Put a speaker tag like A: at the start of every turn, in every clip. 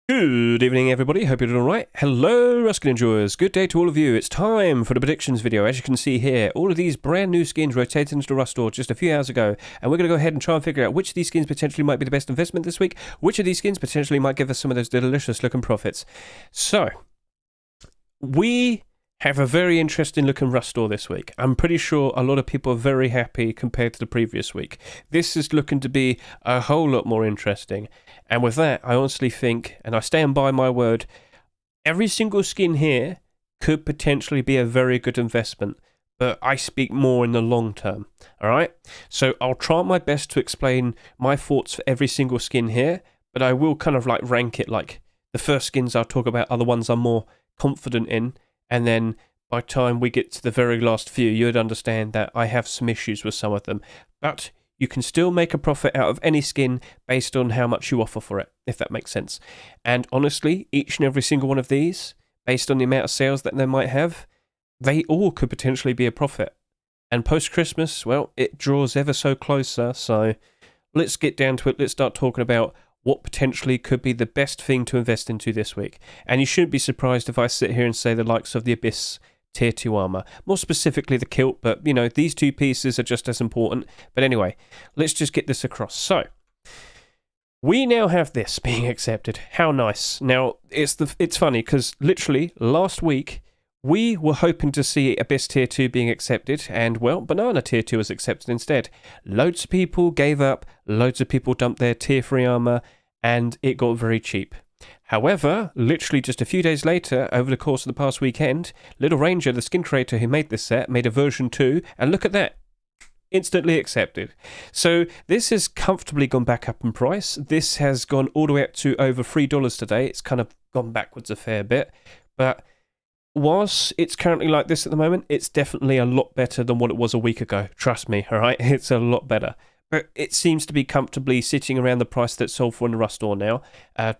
A: Good evening, everybody. Hope you're doing alright. Hello, Ruskin enjoyers. Good day to all of you. It's time for the predictions video. As you can see here, all of these brand new skins rotated into the Rust store just a few hours ago, and we're going to go ahead and try and figure out which of these skins potentially might be the best investment this week, which of these skins potentially might give us some of those delicious looking profits. So, we have a very interesting looking Rust store this week. I'm pretty sure a lot of people are very happy compared to the previous week. This is looking to be a whole lot more interesting. And with that, I honestly think, and I stand by my word, every single skin here could potentially be a very good investment. But I speak more in the long term. Alright? So I'll try my best to explain my thoughts for every single skin here. But I will kind of like rank it like the first skins I'll talk about are the ones I'm more confident in. And then by the time we get to the very last few, you'd understand that I have some issues with some of them. But you can still make a profit out of any skin based on how much you offer for it, if that makes sense. And honestly, each and every single one of these, based on the amount of sales that they might have, they all could potentially be a profit. And post-Christmas, well, it draws ever so closer. So let's get down to it. Let's start talking about what potentially could be the best thing to invest into this week. And you shouldn't be surprised if I sit here and say the likes of the Abyss Tier 2 armor. More specifically the kilt, but you know, these two pieces are just as important. But anyway, let's just get this across. So, we now have this being accepted. How nice. Now, it's funny because literally last week we were hoping to see Abyss Tier 2 being accepted, and well, Banana Tier 2 was accepted instead. Loads of people gave up, loads of people dumped their Tier 3 armor, and it got very cheap. However, literally just a few days later, over the course of the past weekend, Little Ranger, the skin creator who made this set, made a version 2, and look at that. Instantly accepted. So this has comfortably gone back up in price. This has gone all the way up to over $3 today. It's kind of gone backwards a fair bit, but whilst it's currently like this at the moment, it's definitely a lot better than what it was a week ago. Trust me, alright? It's a lot better. But it seems to be comfortably sitting around the price that's sold for in the Rust store now.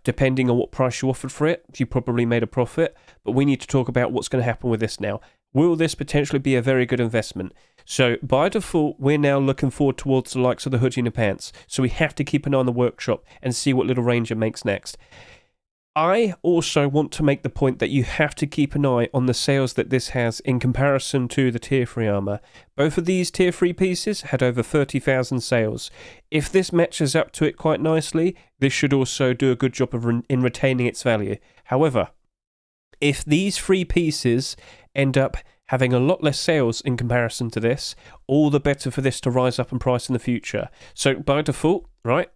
A: Depending on what price you offered for it, you probably made a profit. But we need to talk about what's going to happen with this now. Will this potentially be a very good investment? So by default, we're now looking forward towards the likes of the hoodie and the pants. So we have to keep an eye on the workshop and see what Little Ranger makes next. I also want to make the point that you have to keep an eye on the sales that this has in comparison to the Tier 3 armor. Both of these Tier 3 pieces had over 30,000 sales. If this matches up to it quite nicely, this should also do a good job of in retaining its value. However, if these 3 pieces end up having a lot less sales in comparison to this, all the better for this to rise up in price in the future. So by default, right,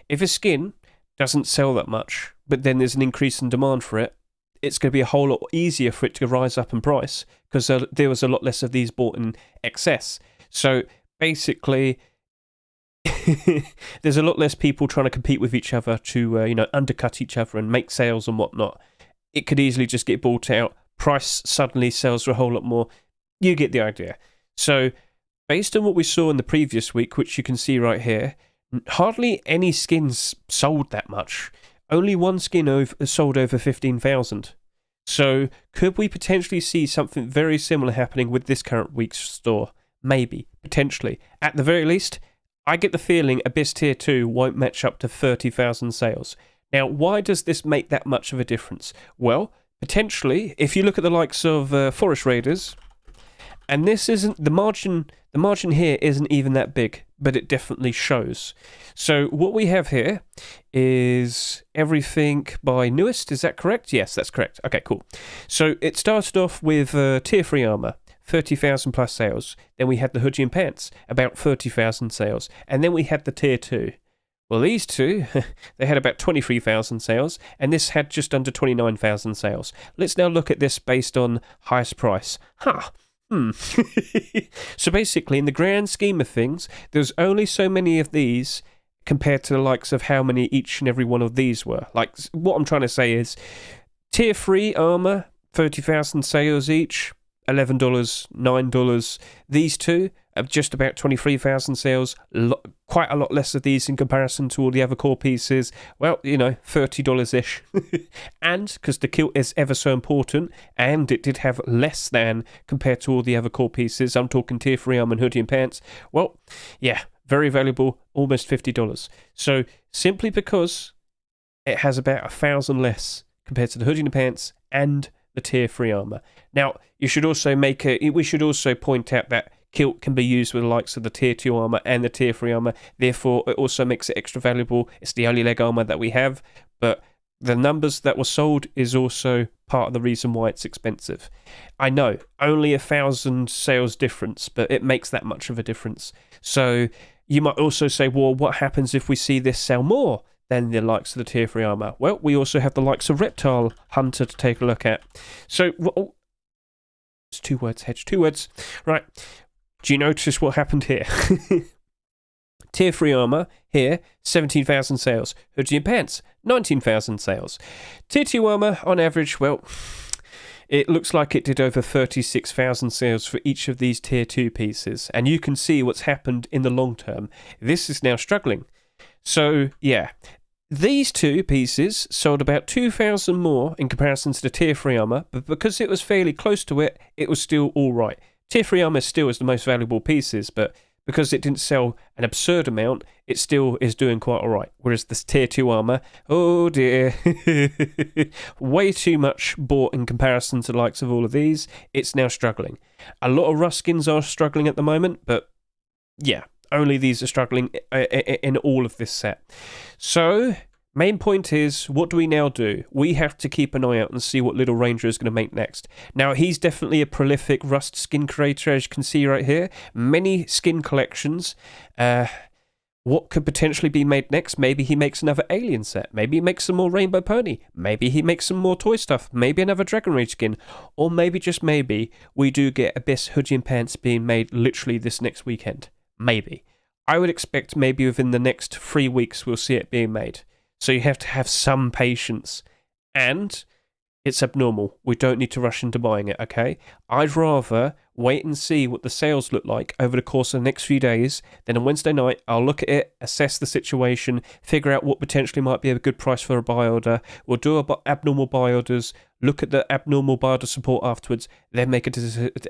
A: if a skin doesn't sell that much, but then there's an increase in demand for it, it's going to be a whole lot easier for it to rise up in price because there was a lot less of these bought in excess. So basically, there's a lot less people trying to compete with each other to undercut each other and make sales and whatnot. It could easily just get bought out. Price suddenly sells for a whole lot more. You get the idea. So based on what we saw in the previous week, which you can see right here, hardly any skins sold that much. Only one skin sold over 15,000. So could we potentially see something very similar happening with this current week's store? Maybe, potentially. At the very least, I get the feeling Abyss Tier 2 won't match up to 30,000 sales. Now, why does this make that much of a difference? Well, potentially, if you look at the likes of Forest Raiders, and this isn't the margin here isn't even that big, but it definitely shows. So what we have here is everything by newest, is that correct? Yes, that's correct. Okay, cool. So it started off with Tier 3 armor, 30,000 plus sales. Then we had the hoodie and pants, about 30,000 sales. And then we had the Tier 2. Well, these two, they had about 23,000 sales, and this had just under 29,000 sales. Let's now look at this based on highest price. So basically, in the grand scheme of things, there's only so many of these compared to the likes of how many each and every one of these were. Like, what I'm trying to say is, Tier 3 armor, 30,000 sales each, $11, $9. These two have just about 23,000 sales, quite a lot less of these in comparison to all the other core pieces. Well, you know, $30-ish. And because the kilt is ever so important, and it did have less than compared to all the other core pieces, I'm talking Tier 3 armor and hoodie and pants, well, yeah, very valuable, almost $50. So simply because it has about 1,000 less compared to the hoodie and the pants and the tier 3 armor. Now, we should also point out that kilt can be used with the likes of the tier 2 armor and the tier 3 armor. Therefore, it also makes it extra valuable. It's the only leg armor that we have, but the numbers that were sold is also part of the reason why it's expensive. I know, only 1,000 sales difference, but it makes that much of a difference. So you might also say, well, what happens if we see this sell more than the likes of the tier 3 armor? Well, we also have the likes of Reptile Hunter to take a look at. So, it's 2 words, Hedge, 2 words. Right, do you notice what happened here? Tier 3 armor here, 17,000 sales. Hoodie and pants, 19,000 sales. Tier 2 armor, on average, well, it looks like it did over 36,000 sales for each of these tier 2 pieces. And you can see what's happened in the long term. This is now struggling. So, yeah, these 2 pieces sold about 2,000 more in comparison to the tier 3 armor, but because it was fairly close to it, it was still all right. Tier 3 armor still is the most valuable pieces, but because it didn't sell an absurd amount, it still is doing quite all right. Whereas this tier 2 armor, oh dear, way too much bought in comparison to the likes of all of these. It's now struggling. A lot of Rust skins are struggling at the moment, but yeah, only these are struggling in all of this set. So, main point is, what do we now do? We have to keep an eye out and see what Little Ranger is going to make next. Now, he's definitely a prolific Rust skin creator, as you can see right here. Many skin collections. What could potentially be made next? Maybe he makes another alien set. Maybe he makes some more Rainbow Pony. Maybe he makes some more toy stuff. Maybe another Dragon Rage skin. Or maybe, just maybe, we do get Abyss hoodie and pants being made literally this next weekend. Maybe. I would expect maybe within the next 3 weeks we'll see it being made. So you have to have some patience. And it's abnormal. We don't need to rush into buying it, okay? I'd rather wait and see what the sales look like over the course of the next few days. Then on Wednesday night, I'll look at it, assess the situation, figure out what potentially might be a good price for a buy order. We'll do abnormal buy orders, look at the abnormal buy order support afterwards, then make a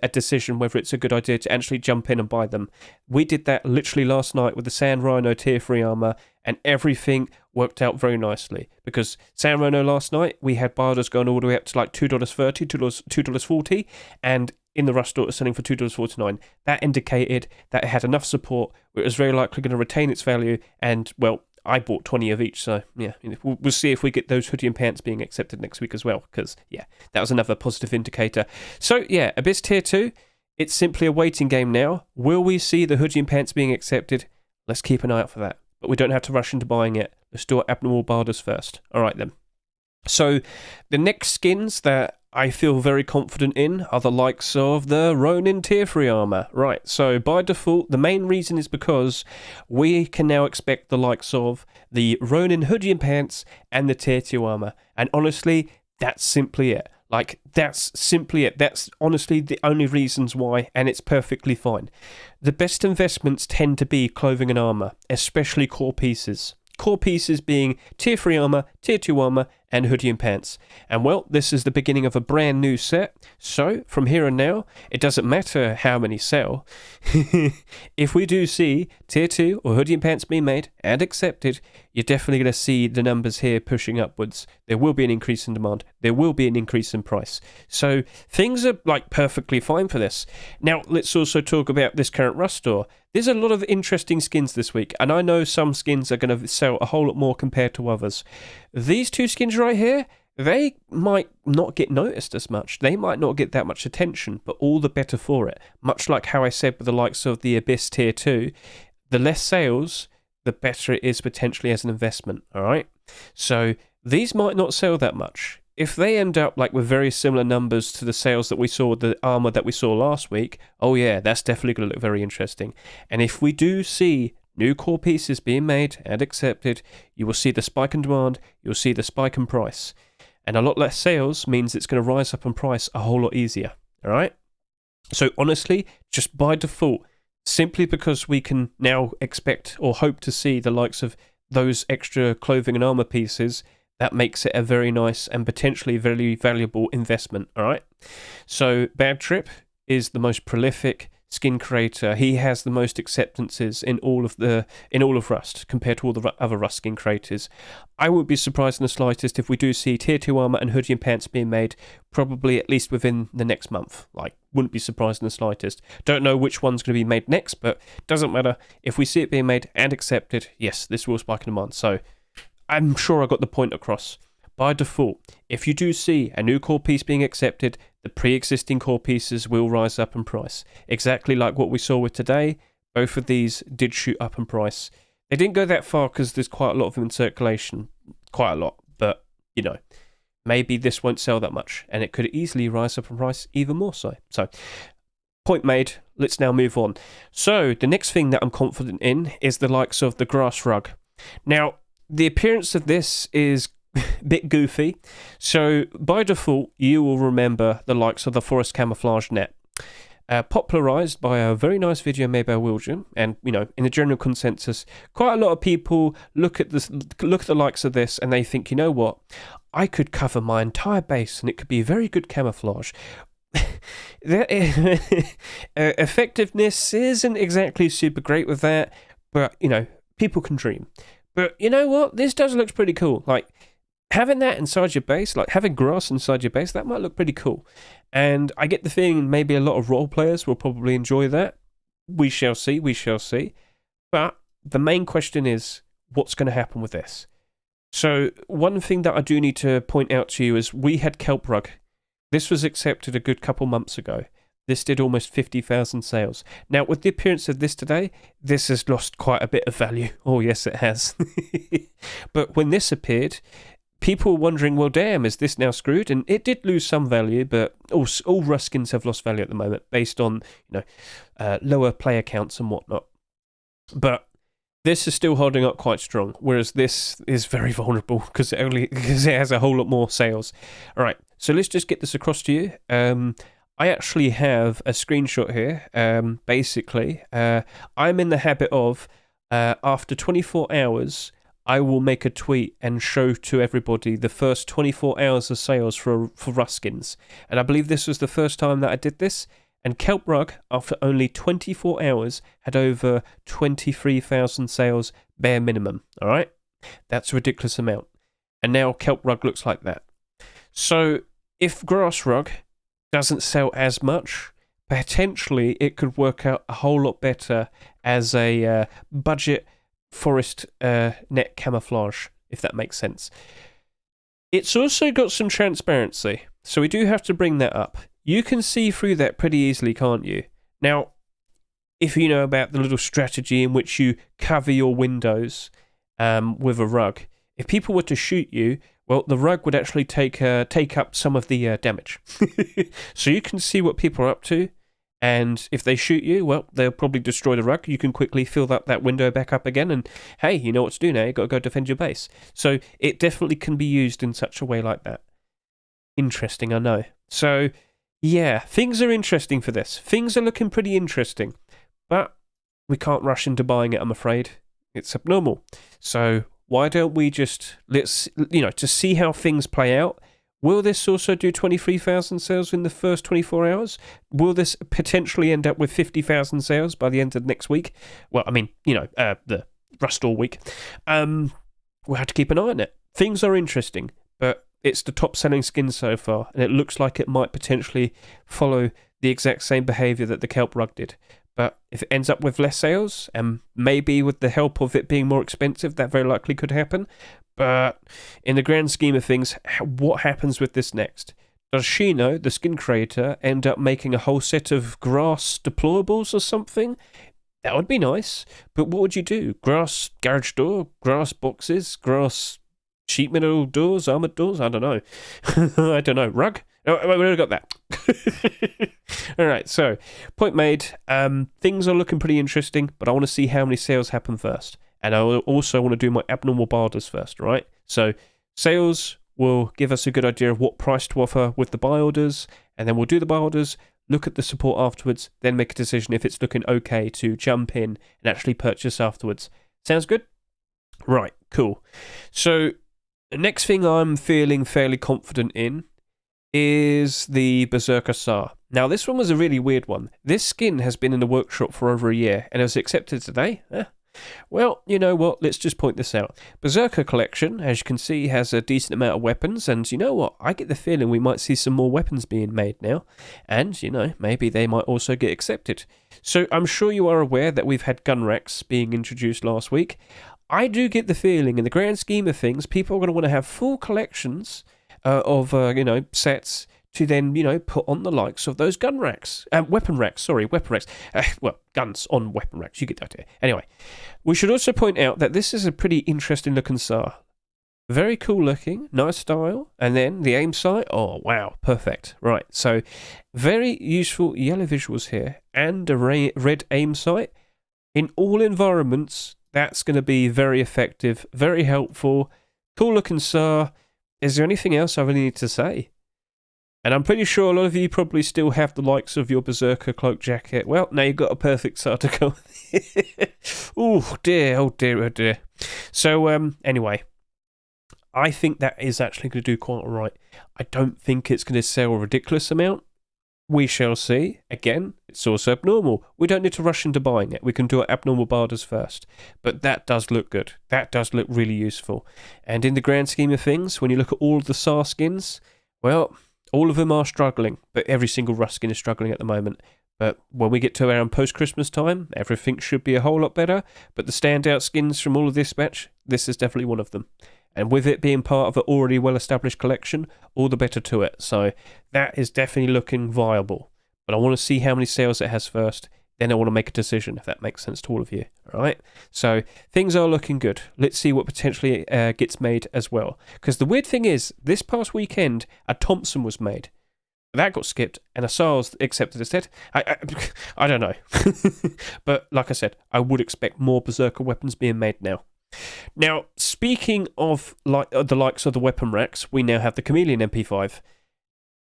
A: decision whether it's a good idea to actually jump in and buy them. We did that literally last night with the Sand Rhino tier 3 armor, and everything worked out very nicely. Because Sand Rhino last night, we had buy orders going all the way up to like $2.30, $2.40, and in the Rust store, it was selling for $2.49. That indicated that it had enough support, it was very likely going to retain its value, and, well, I bought 20 of each, so, yeah, we'll see if we get those hoodie and pants being accepted next week as well, because, yeah, that was another positive indicator. So, yeah, Abyss Tier 2, it's simply a waiting game now. Will we see the hoodie and pants being accepted? Let's keep an eye out for that. But we don't have to rush into buying it. Let's do our abnormal barders first. All right, then. So, the next skins that I feel very confident in are the likes of the Ronin Tier 3 armor. Right, so by default, the main reason is because we can now expect the likes of the Ronin hoodie and pants and the Tier 2 armor. And honestly, that's simply it. Like, that's simply it. That's honestly the only reasons why, and it's perfectly fine. The best investments tend to be clothing and armor, especially core pieces. Core pieces being Tier 3 armor, Tier 2 armor, and hoodie and pants. And well, this is the beginning of a brand new set, so from here and now, it doesn't matter how many sell. If we do see Tier 2 or hoodie and pants being made and accepted, you're definitely going to see the numbers here pushing upwards. There will be an increase in demand. There will be an increase in price. So things are like perfectly fine for this. Now, let's also talk about this current Rust store. There's a lot of interesting skins this week, and I know some skins are going to sell a whole lot more compared to others. These 2 skins right here, they might not get noticed as much. They might not get that much attention, but all the better for it. Much like how I said with the likes of the Abyss Tier 2, the less sales, the better it is potentially as an investment, alright? So these might not sell that much. If they end up like with very similar numbers to the sales that we saw with the armor that we saw last week, oh yeah, that's definitely going to look very interesting. And if we do see new core pieces being made and accepted, you will see the spike in demand, you'll see the spike in price. And a lot less sales means it's going to rise up in price a whole lot easier, alright? So honestly, just by default, simply because we can now expect or hope to see the likes of those extra clothing and armor pieces, that makes it a very nice and potentially very valuable investment, alright? So Bad Trip is the most prolific skin creator, he has the most acceptances in all of Rust compared to all the other Rust skin creators. I wouldn't be surprised in the slightest if we do see tier 2 armor and hoodie and pants being made, probably at least within the next month. Like, wouldn't be surprised in the slightest. Don't know which one's going to be made next, but doesn't matter. If we see it being made and accepted, yes, this will spike in demand. So I'm sure I got the point across. By default, if you do see a new core piece being accepted, the pre-existing core pieces will rise up in price. Exactly like what we saw with today, both of these did shoot up in price. They didn't go that far because there's quite a lot of them in circulation. Quite a lot, but, you know, maybe this won't sell that much, and it could easily rise up in price even more so. So, point made, let's now move on. So, the next thing that I'm confident in is the likes of the grass rug. Now, the appearance of this is bit goofy, so by default you will remember the likes of the forest camouflage net, popularized by a very nice video made by William, and you know, in the general consensus, quite a lot of people look at the likes of this and they think, you know what, I could cover my entire base and it could be very good camouflage. Effectiveness isn't exactly super great with that, but you know, people can dream. But you know what, this does look pretty cool. Like, having that inside your base, like having grass inside your base, that might look pretty cool. And I get the feeling maybe a lot of role players will probably enjoy that. We shall see, we shall see. But the main question is, what's going to happen with this? So one thing that I do need to point out to you is we had Kelp Rug. This was accepted a good couple months ago. This did almost 50,000 sales. Now, with the appearance of this today, this has lost quite a bit of value. Oh, yes, it has. But when this appeared, people were wondering, well, damn, is this now screwed? And it did lose some value, but all Rust skins have lost value at the moment based on, you know, lower player counts and whatnot. But this is still holding up quite strong, whereas this is very vulnerable because it has a whole lot more sales. All right, so let's just get this across to you. I actually have a screenshot here. Basically, I'm in the habit of, after 24 hours, I will make a tweet and show to everybody the first 24 hours of sales for Rust skins. And I believe this was the first time that I did this. And Kelp Rug, after only 24 hours, had over 23,000 sales bare minimum. All right? That's a ridiculous amount. And now Kelp Rug looks like that. So if Grass Rug doesn't sell as much, potentially it could work out a whole lot better as a budget forest net camouflage, if that makes sense. It's also got some transparency, so we do have to bring that up. You can see through that pretty easily, can't you? Now, if you know about the little strategy in which you cover your windows with a rug, if people were to shoot you, well, the rug would actually take up some of the damage. So you can see what people are up to. And if they shoot you, well, they'll probably destroy the rug. You can quickly fill that window back up again, and hey, you know what to do now. You've got to go defend your base. So it definitely can be used in such a way like that. Interesting, I know. So, yeah, things are interesting for this. Things are looking pretty interesting. But we can't rush into buying it, I'm afraid. It's abnormal. So why don't we just, to see how things play out. Will this also do 23,000 sales in the first 24 hours? Will this potentially end up with 50,000 sales by the end of next week? Well, I mean, the Rust All week. We'll have to keep an eye on it. Things are interesting, but it's the top-selling skin so far, and it looks like it might potentially follow the exact same behaviour that the Kelp Rug did. But if it ends up with less sales, and maybe with the help of it being more expensive, that very likely could happen. But in the grand scheme of things, what happens with this next? Does Shino, the skin creator, end up making a whole set of grass deployables or something? That would be nice. But what would you do? Grass garage door? Grass boxes? Grass sheet metal doors? Armoured doors? I don't know. I don't know. Rug? Oh, we already got that. All right, so point made. Things are looking pretty interesting, but I want to see how many sales happen first. And I also want to do my abnormal buy orders first, right? So sales will give us a good idea of what price to offer with the buy orders, and then we'll do the buy orders, look at the support afterwards, then make a decision if it's looking okay to jump in and actually purchase afterwards. Sounds good? Right, cool. So the next thing I'm feeling fairly confident in is the Berserker SAR. Now, this one was a really weird one. This skin has been in the workshop for over a year, and it was accepted today. Well, you know what, let's just point this out. Berserker collection, as you can see, has a decent amount of weapons, and you know what, I get the feeling we might see some more weapons being made now, and, you know, maybe they might also get accepted. So I'm sure you are aware that we've had gun racks being introduced last week. I do get the feeling, in the grand scheme of things, people are going to want to have full collections of sets to then, put on the likes of those gun racks. Weapon racks. Well, guns on weapon racks. You get the idea. Anyway, we should also point out that this is a pretty interesting looking SAR. Very cool looking, nice style. And then the aim sight. Oh, wow. Perfect. Right. So, very useful yellow visuals here. And a red aim sight. In all environments, that's going to be very effective, very helpful. Cool looking SAR. Is there anything else I really need to say? And I'm pretty sure a lot of you probably still have the likes of your Berserker cloak jacket. Well, now you've got a perfect SAR to go with. Oh dear. So, anyway, I think that is actually going to do quite all right. I don't think it's going to sell a ridiculous amount. We shall see. Again, it's also abnormal. We don't need to rush into buying it. We can do our abnormal barters first. But that does look good. That does look really useful. And in the grand scheme of things, when you look at all of the SAR skins, well, all of them are struggling. But every single Rust skin is struggling at the moment. But when we get to around post-Christmas time, everything should be a whole lot better. But the standout skins from all of this batch, this is definitely one of them. And with it being part of an already well-established collection, all the better to it. So that is definitely looking viable. But I want to see how many sales it has first. Then I want to make a decision, if that makes sense to all of you. All right? So things are looking good. Let's see what potentially gets made as well. Because the weird thing is, this past weekend, a Thompson was made. That got skipped, and a SAR was accepted instead. I don't know. But like I said, I would expect more Berserker weapons being made now. Now, speaking of the likes of the weapon racks, we now have the Chameleon MP5.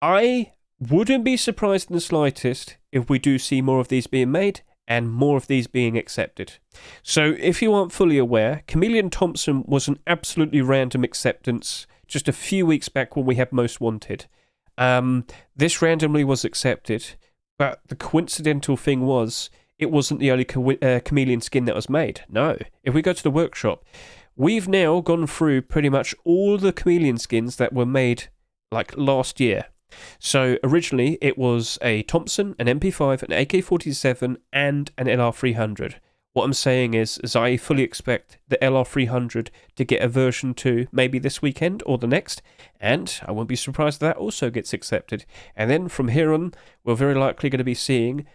A: I wouldn't be surprised in the slightest if we do see more of these being made and more of these being accepted. So, if you aren't fully aware, Chameleon Thompson was an absolutely random acceptance just a few weeks back when we had Most Wanted. This randomly was accepted, but the coincidental thing was, it wasn't the only Chameleon skin that was made. No. If we go to the workshop, we've now gone through pretty much all the Chameleon skins that were made like last year. So originally it was a Thompson, an MP5, an AK-47 and an LR300. What I'm saying is I fully expect the LR300 to get a version 2 maybe this weekend or the next, and I won't be surprised if that also gets accepted. And then from here on, we're very likely going to be seeing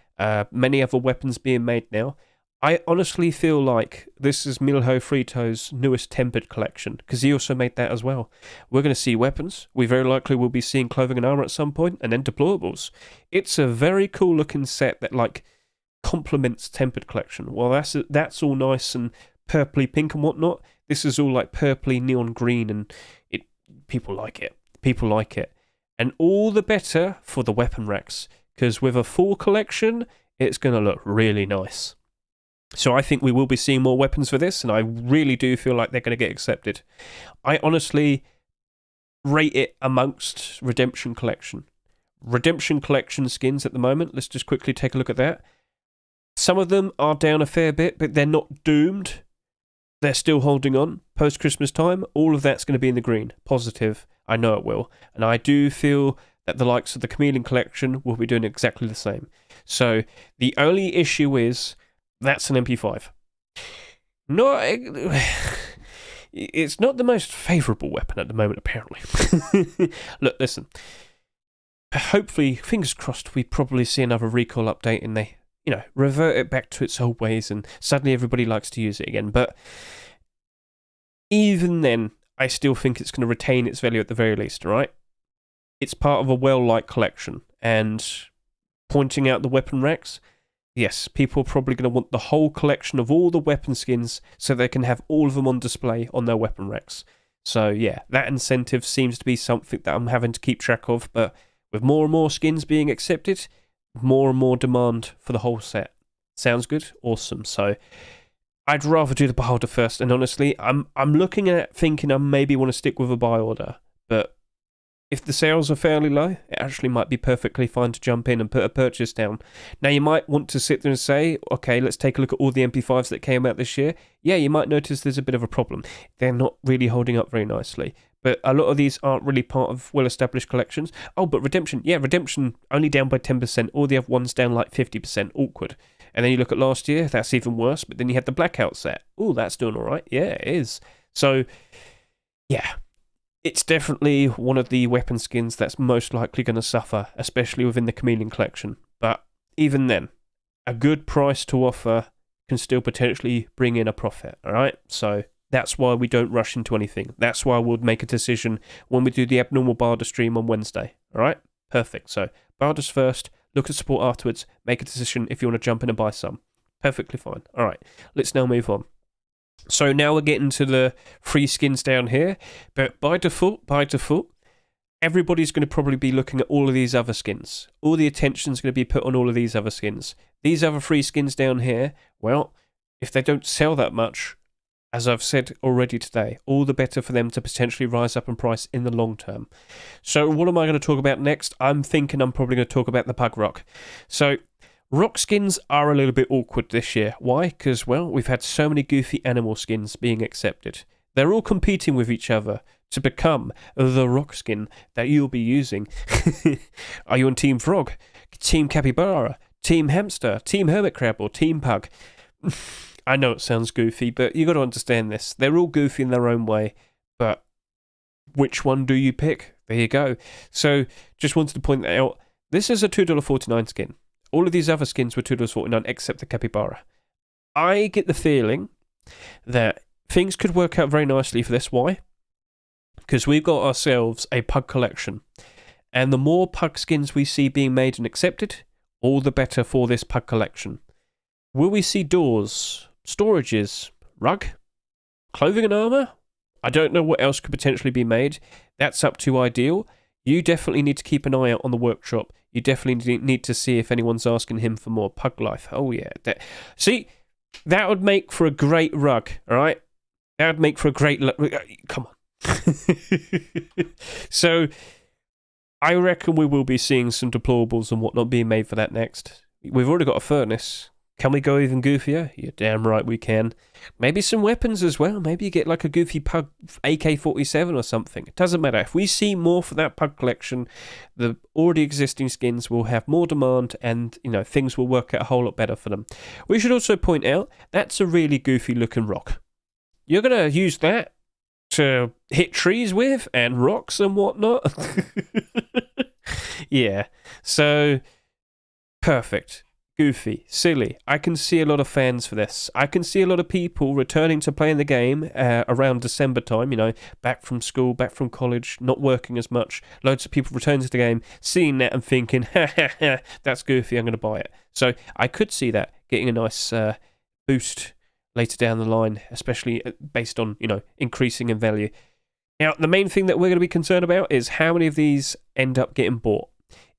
A: many other weapons being made now. I honestly feel like this is Milho Frito's newest tempered collection, because he also made that as well. We're going to see weapons. We very likely will be seeing clothing and armor at some point, and then deployables. It's a very cool looking set that like complements tempered collection. Well, that's all nice and purpley pink and whatnot. This is all like purpley neon green, and people like it. People like it. And all the better for the weapon racks, because with a full collection, it's going to look really nice. So I think we will be seeing more weapons for this, and I really do feel like they're going to get accepted. I honestly rate it amongst Redemption Collection. Redemption Collection skins at the moment, let's just quickly take a look at that. Some of them are down a fair bit, but they're not doomed. They're still holding on. Post-Christmas time, all of that's going to be in the green. Positive. I know it will. And I do feel that the likes of the Chameleon Collection will be doing exactly the same. So the only issue is that's an MP5. It's not the most favourable weapon at the moment, apparently. Look, listen. Hopefully, fingers crossed, we probably see another recall update and they, revert it back to its old ways and suddenly everybody likes to use it again. But even then, I still think it's going to retain its value at the very least, right? It's part of a well-liked collection, and pointing out the weapon racks, yes, people are probably going to want the whole collection of all the weapon skins so they can have all of them on display on their weapon racks. So yeah, that incentive seems to be something that I'm having to keep track of, but with more and more skins being accepted, more and more demand for the whole set. Sounds good? Awesome. So I'd rather do the buy order first, and honestly, I'm looking at it thinking I maybe want to stick with a buy order, but if the sales are fairly low, it actually might be perfectly fine to jump in and put a purchase down. Now, you might want to sit there and say, okay, let's take a look at all the MP5s that came out this year. Yeah, you might notice there's a bit of a problem. They're not really holding up very nicely. But a lot of these aren't really part of well-established collections. Oh, but Redemption. Yeah, Redemption only down by 10%. All the other ones down like 50%. Awkward. And then you look at last year, that's even worse. But then you had the Blackout set. Oh, that's doing all right. Yeah, it is. So, yeah. It's definitely one of the weapon skins that's most likely going to suffer, especially within the Chameleon collection. But even then, a good price to offer can still potentially bring in a profit, alright? So that's why we don't rush into anything. That's why we'll make a decision when we do the Abnormal Barter stream on Wednesday, alright? Perfect. So, Barters first, look at support afterwards, make a decision if you want to jump in and buy some. Perfectly fine. Alright, let's now move on. So now we're getting to the free skins down here, but by default, everybody's going to probably be looking at all of these other skins. All the attention's going to be put on all of these other skins. These other free skins down here, well, if they don't sell that much, as I've said already today, all the better for them to potentially rise up in price in the long term. So what am I going to talk about next? I'm thinking I'm probably going to talk about the Pug Rock. So rock skins are a little bit awkward this year. Why? Because, well, we've had so many goofy animal skins being accepted. They're all competing with each other to become the rock skin that you'll be using. Are you on Team Frog, Team Capybara, Team Hamster, Team Hermit Crab, or Team Pug? I know it sounds goofy, but you got to understand this. They're all goofy in their own way, but which one do you pick? There you go. So, just wanted to point that out. This is a $2.49 skin. All of these other skins were $2.49 except the Capybara. I get the feeling that things could work out very nicely for this. Why? Because we've got ourselves a pug collection. And the more pug skins we see being made and accepted, all the better for this pug collection. Will we see doors, storages, rug, clothing and armour? I don't know what else could potentially be made. That's up to Ideal. You definitely need to keep an eye out on the workshop. You definitely need to see if anyone's asking him for more pug life. Oh, yeah. See, that would make for a great rug, all right? That would make for a great... Come on. So, I reckon we will be seeing some deplorables and whatnot being made for that next. We've already got a furnace. Can we go even goofier? You're damn right we can. Maybe some weapons as well. Maybe you get like a goofy pug AK-47 or something. It doesn't matter. If we see more for that pug collection, the already existing skins will have more demand and, you know, things will work out a whole lot better for them. We should also point out, that's a really goofy looking rock. You're going to use that to hit trees with and rocks and whatnot? Yeah. So, perfect. Goofy, silly. I can see a lot of fans for this. I can see a lot of people returning to playing the game around December time, you know, back from school, back from college, not working as much. Loads of people returning to the game, seeing that and thinking, ha ha ha, that's goofy, I'm going to buy it. So I could see that getting a nice boost later down the line, especially based on, you know, increasing in value. Now, the main thing that we're going to be concerned about is how many of these end up getting bought.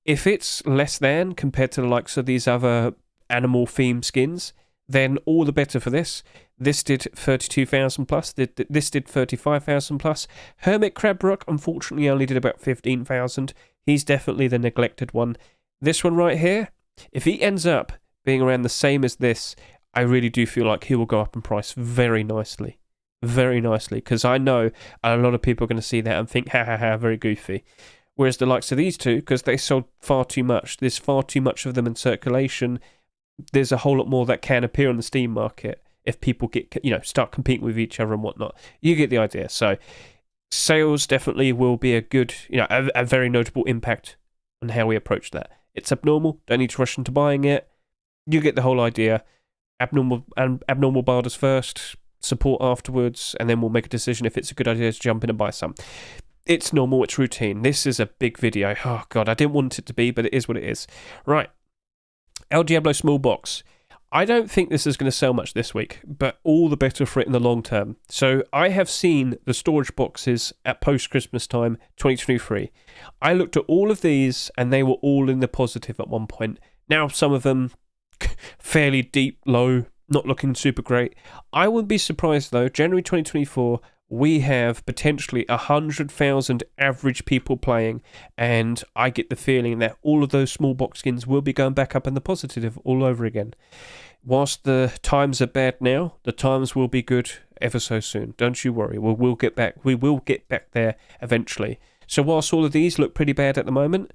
A: If it's less than compared to the likes of these other animal theme skins, then all the better for this. This did 32,000 plus. This did 35,000 plus. Hermit Crab Rock unfortunately only did about 15,000. He's definitely the neglected one. This one right here, if he ends up being around the same as this, I really do feel like he will go up in price very nicely. Very nicely. Because I know a lot of people are going to see that and think, ha ha ha, very goofy. Whereas the likes of these two, because they sold far too much, there's far too much of them in circulation, there's a whole lot more that can appear on the Steam market if people get, you know, start competing with each other and whatnot. You get the idea. So sales definitely will be a good, you know, a very notable impact on how we approach that. It's abnormal. Don't need to rush into buying it. You get the whole idea. Abnormal barters first, support afterwards, and then we'll make a decision if it's a good idea to jump in and buy some. It's normal, it's routine. This is a big video. Oh, God, I didn't want it to be, but it is what it is. Right. DIablo Small Box. I don't think this is going to sell much this week, but all the better for it in the long term. So I have seen the storage boxes at post-Christmas time 2023. I looked at all of these, and they were all in the positive at one point. Now some of them fairly deep, low, not looking super great. I wouldn't be surprised, though, January 2024... we have potentially 100,000 average people playing, and I get the feeling that all of those small box skins will be going back up in the positive all over again. Whilst the times are bad now, the times will be good ever so soon. Don't you worry. We'll get back. We will get back there eventually. So whilst all of these look pretty bad at the moment,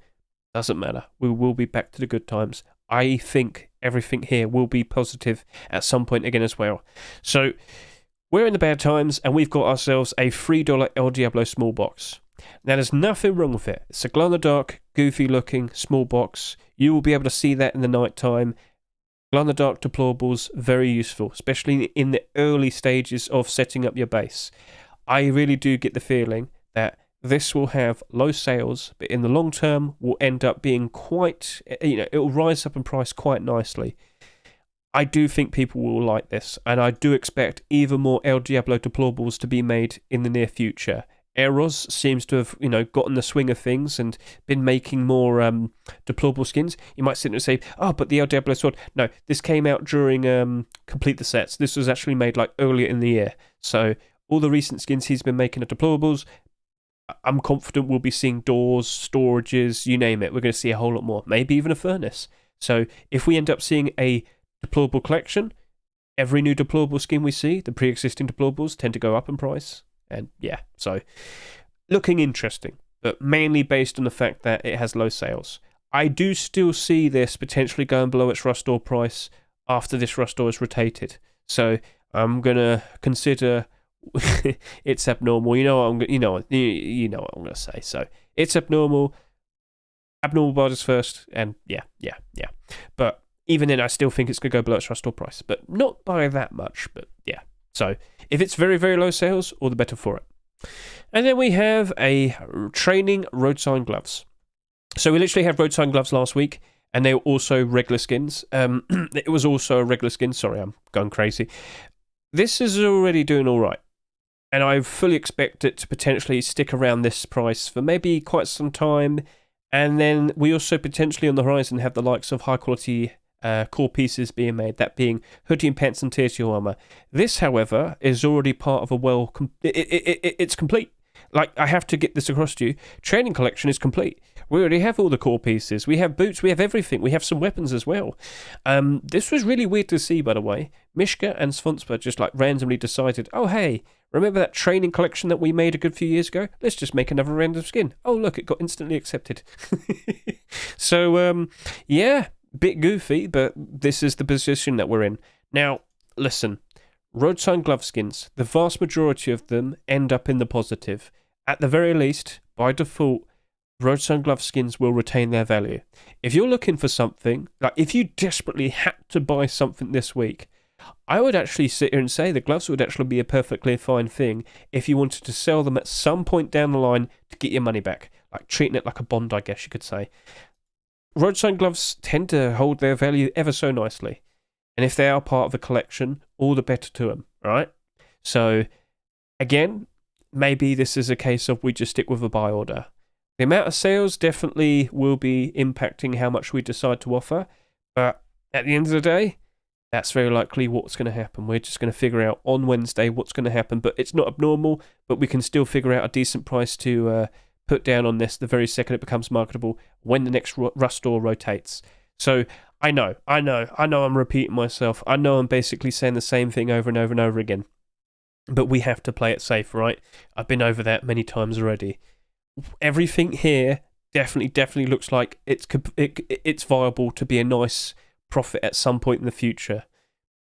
A: doesn't matter. We will be back to the good times. I think everything here will be positive at some point again as well. So we're in the bad times, and we've got ourselves a $3 El DIablo Small Box. Now, there's nothing wrong with it. It's a glow-in-the-dark, goofy-looking small box. You will be able to see that in the night time. Glow-in-the-dark deplorables, very useful, especially in the early stages of setting up your base. I really do get the feeling that this will have low sales, but in the long term will end up being quite, it will rise up in price quite nicely. I do think people will like this, and I do expect even more El DIablo deplorables to be made in the near future. Eros seems to have, gotten the swing of things and been making more deplorable skins. You might sit there and say, oh, but the El DIablo sword. No, this came out during Complete the Sets. This was actually made like earlier in the year. So all the recent skins he's been making are deplorables. I'm confident we'll be seeing doors, storages, you name it. We're going to see a whole lot more. Maybe even a furnace. So if we end up seeing a deplorable collection, every new deplorable skin we see, the pre-existing deplorables tend to go up in price. And yeah, so looking interesting, but mainly based on the fact that it has low sales. I do still see this potentially going below its rush store price after this rush store is rotated. So I'm gonna consider it's abnormal. You know what I'm gonna say. So it's abnormal. Abnormal borders first, and yeah. But even then, I still think it's gonna go below its rush store price, but not by that much. But yeah. So if it's very, very low sales, all the better for it. And then we have a training Roadsign gloves. So we literally had Roadsign gloves last week, and they were also regular skins. It was also a regular skin. Sorry, I'm going crazy. This is already doing all right. And I fully expect it to potentially stick around this price for maybe quite some time. And then we also potentially on the horizon have the likes of high quality core pieces being made, that being hoodie and pants and tier 2 armor. This, however, is already part of a it's complete. Like, I have to get this across to you. Training collection is complete. We already have all the core pieces. We have boots. We have everything. We have some weapons as well. This was really weird to see, by the way. Mishka and Svonspa just like randomly decided, oh, hey, remember that training collection that we made a good few years ago? Let's just make another random skin. Oh, look, it got instantly accepted. So, yeah, bit goofy, but this is the position that we're in. Now, listen, Roadsign glove skins, the vast majority of them end up in the positive. At the very least, by default, Roadsign glove skins will retain their value. If you're looking for something, like if you desperately had to buy something this week, I would actually sit here and say the gloves would actually be a perfectly fine thing if you wanted to sell them at some point down the line to get your money back. Like treating it like a bond, I guess you could say. Roadsign gloves tend to hold their value ever so nicely. And if they are part of a collection, all the better to them, right? So, again, maybe this is a case of we just stick with a buy order. The amount of sales definitely will be impacting how much we decide to offer, but at the end of the day, that's very likely what's going to happen. We're just going to figure out on Wednesday what's going to happen, but it's not abnormal, but we can still figure out a decent price to put down on this the very second it becomes marketable when the next rush store rotates. So I know I'm repeating myself. I know I'm basically saying the same thing over and over and over again. But we have to play it safe, right? I've been over that many times already. Everything here definitely looks like it's viable to be a nice profit at some point in the future,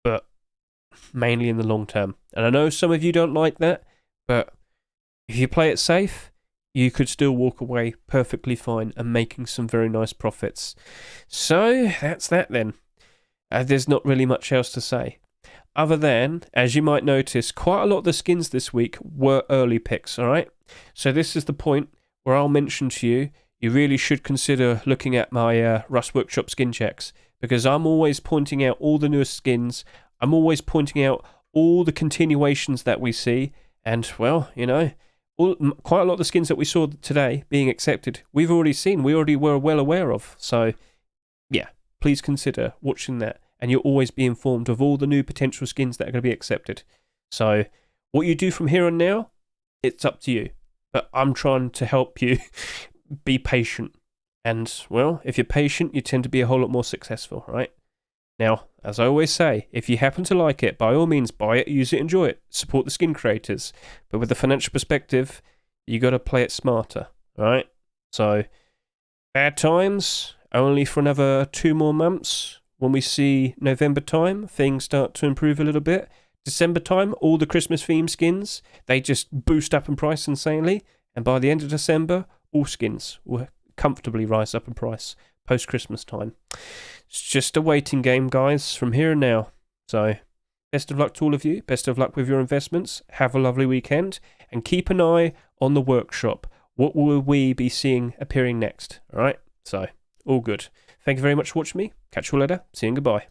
A: but mainly in the long term. And I know some of you don't like that, but if you play it safe, you could still walk away perfectly fine and making some very nice profits. So that's that then. There's not really much else to say. Other than, as you might notice, quite a lot of the skins this week were early picks, alright? So this is the point where I'll mention to you, you really should consider looking at my Rust Workshop skin checks, because I'm always pointing out all the newest skins, I'm always pointing out all the continuations that we see, and, well, quite a lot of the skins that we saw today being accepted, we've already seen, we already were well aware of. So, yeah, please consider watching that, and you'll always be informed of all the new potential skins that are going to be accepted. So, what you do from here on now, it's up to you. But I'm trying to help you be patient. And, well, if you're patient, you tend to be a whole lot more successful, right? Now, as I always say, if you happen to like it, by all means, buy it, use it, enjoy it. Support the skin creators. But with the financial perspective, you got to play it smarter, right? So, bad times, only for another 2 more months. When we see November time, things start to improve a little bit. December time, all the Christmas themed skins, they just boost up in price insanely. And by the end of December, all skins will comfortably rise up in price post-Christmas time. It's just a waiting game, guys, from here and now. So, best of luck to all of you. Best of luck with your investments. Have a lovely weekend. And keep an eye on the workshop. What will we be seeing appearing next? All right? So, all good. Thank you very much for watching me. Catch you later. See you and goodbye.